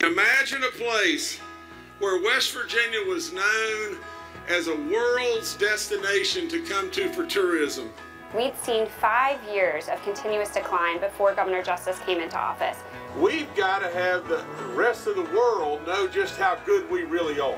Imagine a place where West Virginia was known as a world's destination to come to for tourism. We'd seen 5 years of continuous decline before Governor Justice came into office. We've got to have the rest of the world know just how good we really are.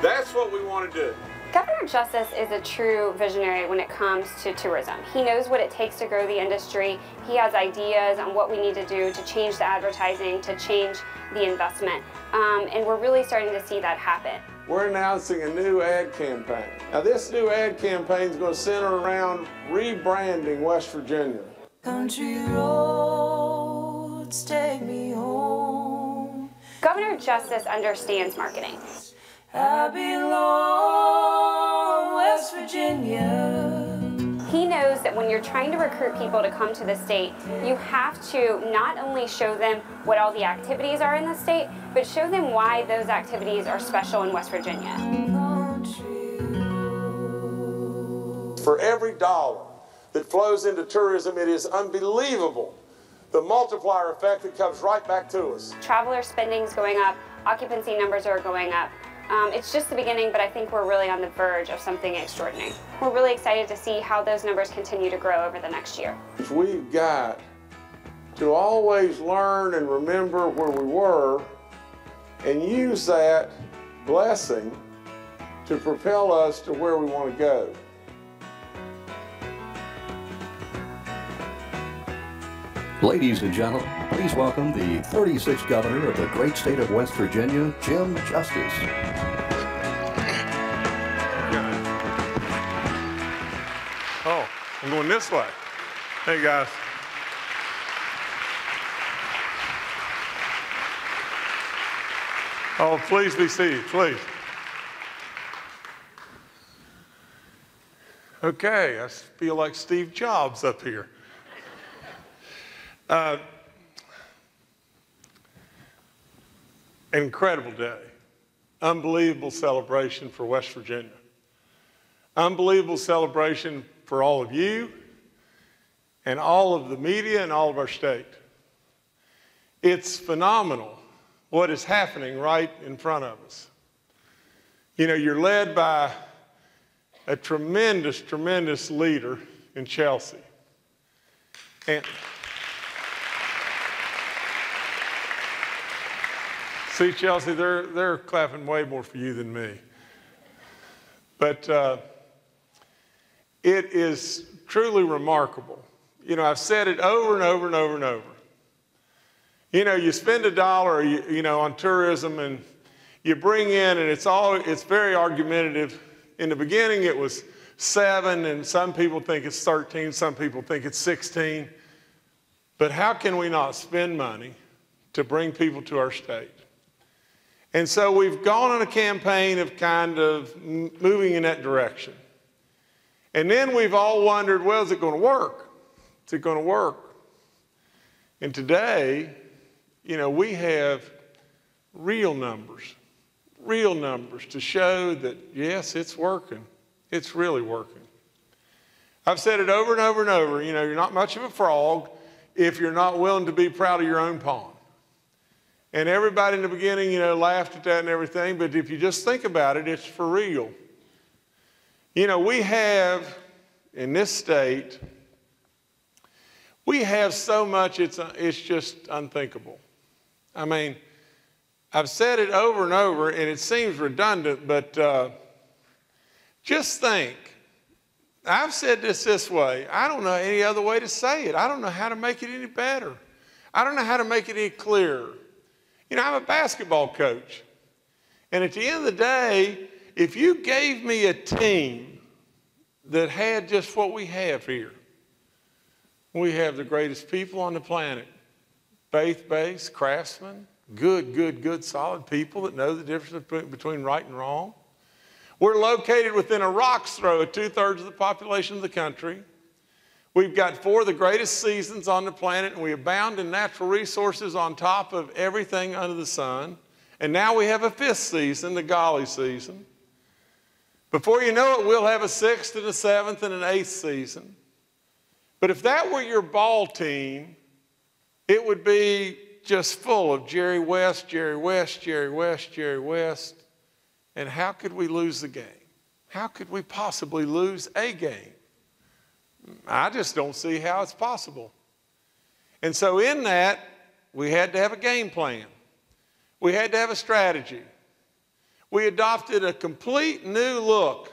That's what we want to do. Governor Justice is a true visionary when it comes to tourism. He knows what it takes to grow the industry. He has ideas on what we need to do to change the advertising, to change the investment. And we're really starting to see that happen. We're announcing a new ad campaign. Now this new ad campaign is going to center around rebranding West Virginia. Country roads take me home. Governor Justice understands marketing. I belong West Virginia. He knows that when you're trying to recruit people to come to the state, you have to not only show them what all the activities are in the state, but show them why those activities are special in West Virginia. For every dollar that flows into tourism, it is unbelievable the multiplier effect that comes right back to us. Traveler spending is going up, occupancy numbers are going up. It's just the beginning, but I think we're really on the verge of something extraordinary. We're really excited to see how those numbers continue to grow over the next year. We've got to always learn and remember where we were and use that blessing to propel us to where we want to go. Ladies and gentlemen, please welcome the 36th governor of the great state of West Virginia, Jim Justice. Oh, I'm going this way. Hey, guys. Oh, please be seated, please. Okay, I feel like Steve Jobs up here. An incredible day. Unbelievable celebration for West Virginia. Unbelievable celebration for all of you and all of the media and all of our state. It's phenomenal what is happening right in front of us. You know, you're led by a tremendous, tremendous leader in Chelsea. And see, Chelsea, they're clapping way more for you than me. But it is truly remarkable. You know, I've said it over and over and over and over. You know, you spend $1, you know, on tourism, and you bring in, and it's very argumentative. In the beginning, it was 7, and some people think it's 13, some people think it's 16. But how can we not spend money to bring people to our state? And so we've gone on a campaign of kind of moving in that direction. And then we've all wondered, well, is it going to work? Is it going to work? And today, you know, we have real numbers to show that, yes, it's working. It's really working. I've said it over and over and over, you know, you're not much of a frog if you're not willing to be proud of your own pond. And everybody in the beginning, you know, laughed at that and everything, but if you just think about it, it's for real. You know, we have, in this state, we have so much, it's just unthinkable. I mean, I've said it over and over, and it seems redundant, but just think. I've said this way. I don't know any other way to say it. I don't know how to make it any better. I don't know how to make it any clearer. You know, I'm a basketball coach. And at the end of the day, if you gave me a team that had just what we have here, we have the greatest people on the planet, faith-based, craftsmen, good, solid people that know the difference between right and wrong. We're located within a rock's throw of 2/3 of the population of the country. We've got 4 of the greatest seasons on the planet, and we abound in natural resources on top of everything under the sun. And now we have a 5th season, the Golly season. Before you know it, we'll have a 6th and a 7th and an 8th season. But if that were your ball team, it would be just full of Jerry West, Jerry West, Jerry West, Jerry West. And how could we lose the game? How could we possibly lose a game? I just don't see how it's possible. And so in that, we had to have a game plan. We had to have a strategy. We adopted a complete new look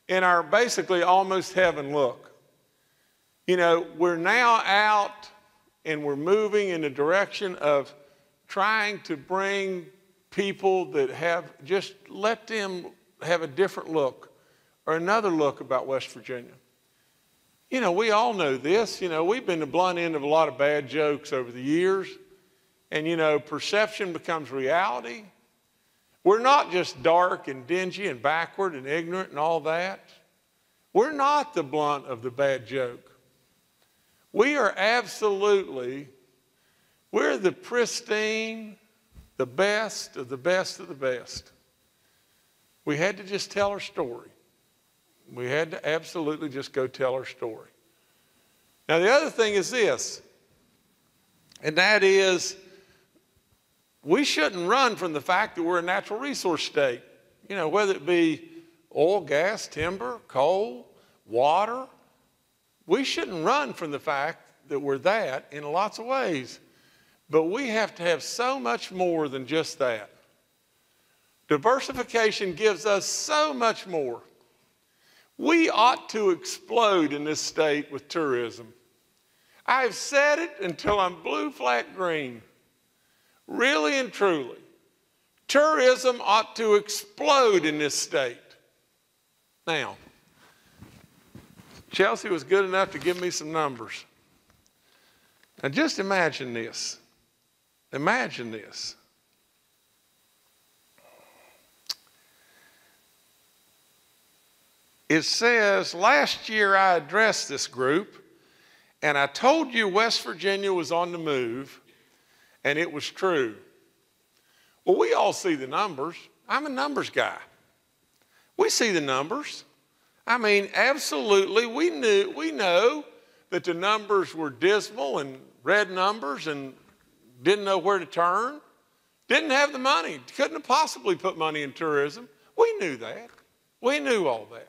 in our basically almost heaven look. You know, we're now out and we're moving in the direction of trying to bring people that have, just let them have a different look or another look about West Virginia. You know, we all know this. You know, we've been the blunt end of a lot of bad jokes over the years. And, you know, perception becomes reality. We're not just dark and dingy and backward and ignorant and all that. We're not the blunt of the bad joke. We are absolutely, we're the pristine, the best of the best of the best. We had to just tell our story. We had to absolutely just go tell our story. Now, the other thing is this, and that is we shouldn't run from the fact that we're a natural resource state. You know, whether it be oil, gas, timber, coal, water, we shouldn't run from the fact that we're that in lots of ways. But we have to have so much more than just that. Diversification gives us so much more. We ought to explode in this state with tourism. I've said it until I'm blue, flat, green. Really and truly, tourism ought to explode in this state. Now, Chelsea was good enough to give me some numbers. Now just imagine this. Imagine this. It says, last year I addressed this group, and I told you West Virginia was on the move, and it was true. Well, we all see the numbers. I'm a numbers guy. We see the numbers. I mean, absolutely, we know that the numbers were dismal and red numbers and didn't know where to turn, didn't have the money, couldn't have possibly put money in tourism. We knew that. We knew all that.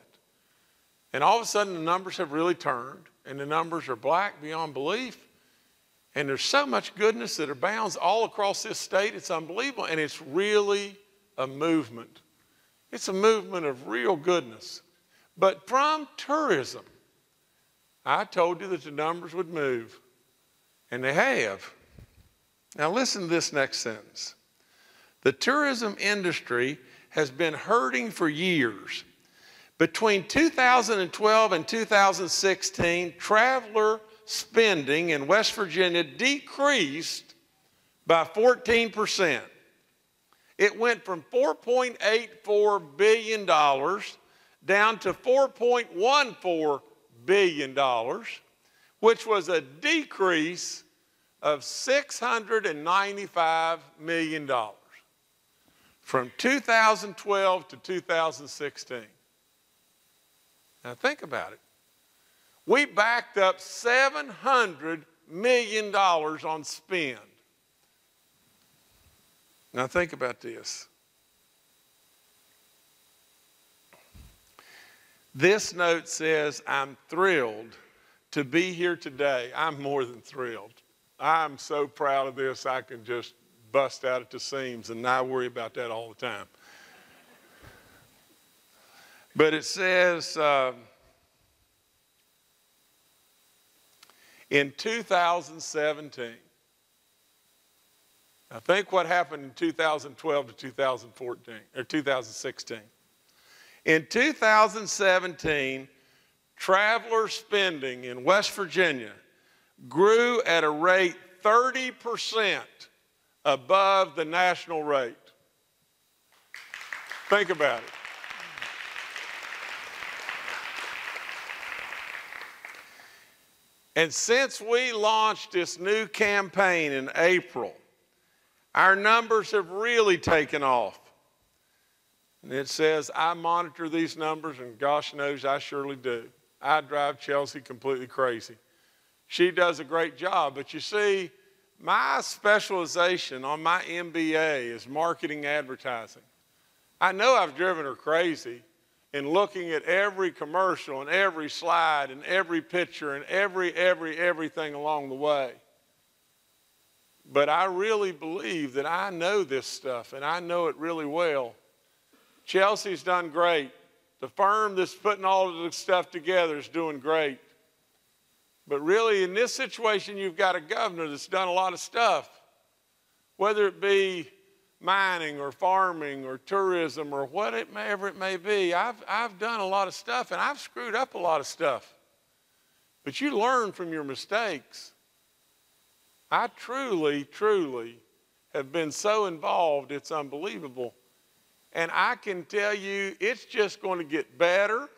And all of a sudden, the numbers have really turned, and the numbers are black beyond belief. And there's so much goodness that abounds all across this state, it's unbelievable. And it's really a movement. It's a movement of real goodness. But from tourism, I told you that the numbers would move, and they have. Now listen to this next sentence. The tourism industry has been hurting for years. Between 2012 and 2016, traveler spending in West Virginia decreased by 14%. It went from $4.84 billion down to $4.14 billion, which was a decrease of $695 million from 2012 to 2016. Now think about it. We backed up $700 million on spend. Now think about this. This note says, I'm thrilled to be here today. I'm more than thrilled. I'm so proud of this, I can just bust out at the seams and not worry about that all the time. But it says, in 2017, I think what happened in 2012 to 2014, or 2016. In 2017, traveler spending in West Virginia grew at a rate 30% above the national rate. Think about it. And since we launched this new campaign in April, our numbers have really taken off. And it says, I monitor these numbers, and gosh knows I surely do. I drive Chelsea completely crazy. She does a great job, but you see, My specialization on my MBA is marketing advertising. I know I've driven her crazy in looking at every commercial and every slide and every picture and everything along the way. But I really believe that I know this stuff, and I know it really well. Chelsea's done great. The firm that's putting all of this stuff together is doing great. But really, in this situation, you've got a governor that's done a lot of stuff, whether it be mining or farming or tourism or whatever it may be. I've done a lot of stuff, and I've screwed up a lot of stuff. But you learn from your mistakes. I truly, truly have been so involved, it's unbelievable. And I can tell you, it's just going to get better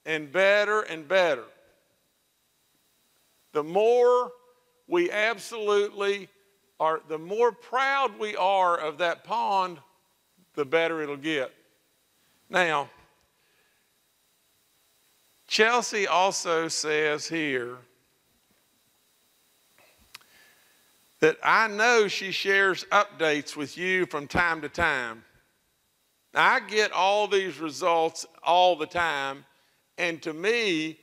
and better and better. The more we absolutely are, the more proud we are of that pond, the better it'll get. Now, Chelsea also says here that I know she shares updates with you from time to time. I get all these results all the time, and to me,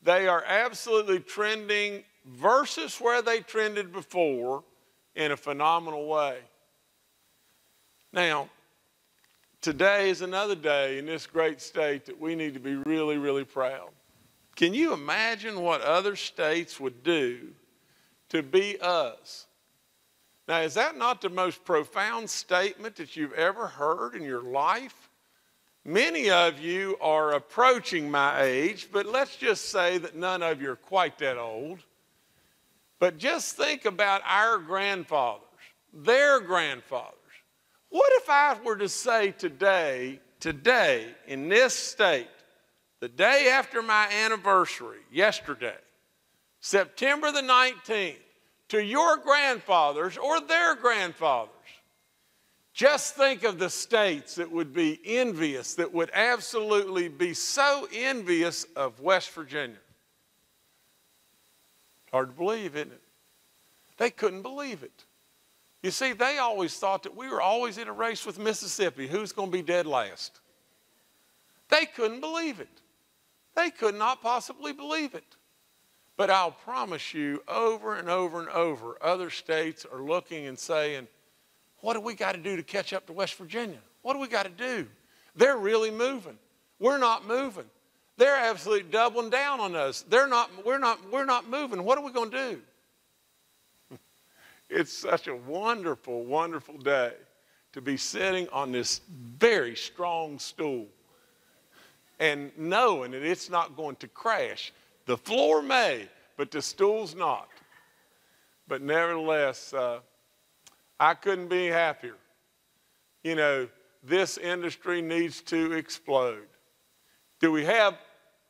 they are absolutely trending versus where they trended before in a phenomenal way. Now, today is another day in this great state that we need to be really, really proud. Can you imagine what other states would do to be us? Now, is that not the most profound statement that you've ever heard in your life? Many of you are approaching my age, but let's just say that none of you are quite that old. But just think about our grandfathers, their grandfathers. What if I were to say today, in this state, the day after my anniversary, yesterday, September the 19th, to your grandfathers or their grandfathers, just think of the states that would be envious, that would absolutely be so envious of West Virginia. Hard to believe, isn't it? They couldn't believe it. You see, they always thought that we were always in a race with Mississippi. Who's going to be dead last? They couldn't believe it. They could not possibly believe it. But I'll promise you, over and over and over, other states are looking and saying, what do we got to do to catch up to West Virginia? What do we got to do? They're really moving. We're not moving. They're absolutely doubling down on us. We're not moving. What are we going to do? It's such a wonderful, wonderful day to be sitting on this very strong stool and knowing that it's not going to crash. The floor may, but the stool's not. But nevertheless, I couldn't be happier. You know, this industry needs to explode. Do we have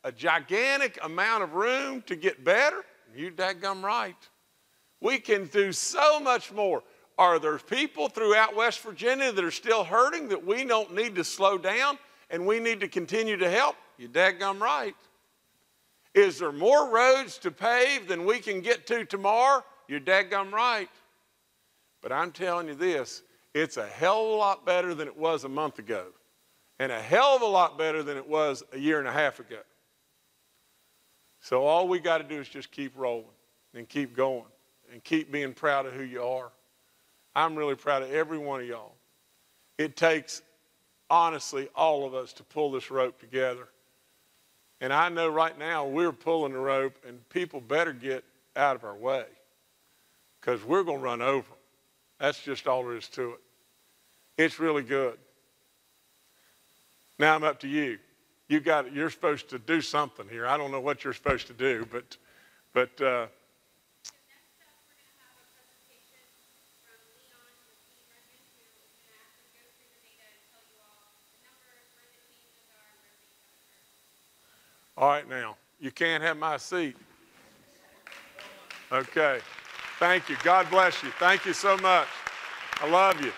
a gigantic amount of room to get better? You dadgum right. We can do so much more. Are there people throughout West Virginia that are still hurting that we don't need to slow down and we need to continue to help? You dadgum right. Is there more roads to pave than we can get to tomorrow? You're dadgum right. But I'm telling you this, it's a hell of a lot better than it was a month ago, and a hell of a lot better than it was a year and a half ago. So all we got to do is just keep rolling and keep going and keep being proud of who you are. I'm really proud of every one of y'all. It takes, honestly, all of us to pull this rope together. And I know right now we're pulling the rope, and people better get out of our way because we're going to run over them. That's just all there is to it. It's really good. Now I'm up to you. You're supposed to do something here. I don't know what you're supposed to do, but Next up, we're going to have a presentation from Leon with Team Redmond, who is going to actually go through the data and tell you all the numbers, where the changes are, and where things have occurred. all right now, you can't have my seat. Okay. Thank you. God bless you. Thank you so much. I love you.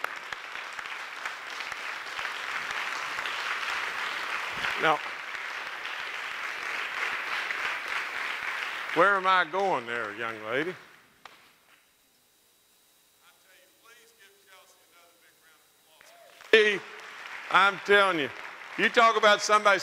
Now, where am I going there, young lady? me, I'm telling you, you talk about somebody